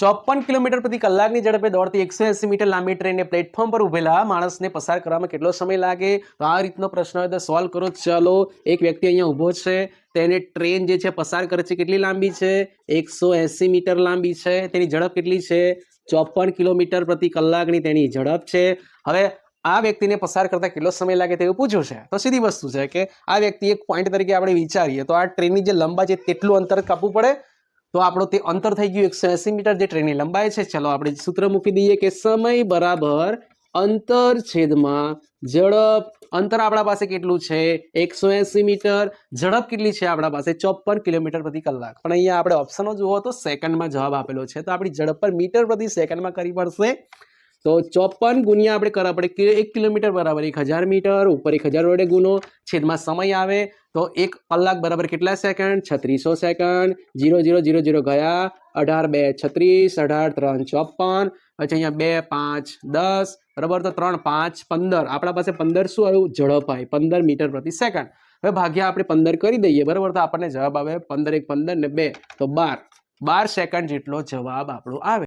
54 kilometre પ્રતિ કલાકની ઝડપે દોડતી 180 મીટર લાંબી ટ્રેનને પ્લેટફોર્મ પર ઉભેલા માણસને પસાર કરવામાં કેટલો સમય લાગે? તો આ રીતનો પ્રશ્ન હોય તો સોલ્વ કરો. ચલો, એક વ્યક્તિ અહીંયા ઊભો છે, તેને ટ્રેન જે છે પસાર કરે છે. કેટલી લાંબી છે? 180 મીટર લાંબી છે. તેની ઝડપ કેટલી છે? 54 કિલોમીટર પ્રતિ કલાકની તેની ઝડપ છે. હવે આ વ્યક્તિને પસાર કરતા કેટલો સમય લાગે તેવું પૂછ્યું છે. તો સીધી વસ્તુ છે કે આ વ્યક્તિ એક પોઈન્ટ તરીકે આપણે વિચારીએ તો આ ટ્રેનની જે લંબાઈ છે તેટલું અંતર કાપવું પડે. તો આપણો તે અંતર થઈ ગયું 180 મીટર જે ટ્રેનની લંબાઈ છે. ચલો આપણે સૂત્ર મૂકી દઈએ કે સમય બરાબર અંતર છેદમાં ઝડપ. અંતર આપણા પાસે કેટલું છે? 180 મીટર. ઝડપ કેટલી છે આપણા પાસે? 54 કિલોમીટર પ્રતિ કલાક. પણ અહીંયા આપણે ઓપ્શનો જુઓ તો સેકન્ડમાં જવાબ આપેલો છે, તો આપણી ઝડપ પર મીટર પ્રતિ સેકન્ડમાં કરવી પડશે. તો 54 ગુણ્યા આપણે કરવા પડે 1 કિલોમીટર બરાબર 1000 મીટર, ઉપર 1000 વડે ગુનો, છેદમાં સમય આવે તો 1 કલાક બરાબર કેટલા સેકન્ડ? 3600 સેકન્ડ. 0 0 0 0 ગયા, 18 2 36, 18 3 54, પછી અહીંયા 2 5 10 બરાબર, તો 3 5 15. આપણા પાસે 15 શું આવ્યું? ઝડપ આવી 15 મીટર પ્રતિ સેકન્ડ. હવે ભાગ્યા આપણે 15 કરી દઈએ બરાબર, તો આપણને જવાબ આવે 15 1 15 ને 2 તો 12 સેકન્ડ જેટલો જવાબ આપણો આવે.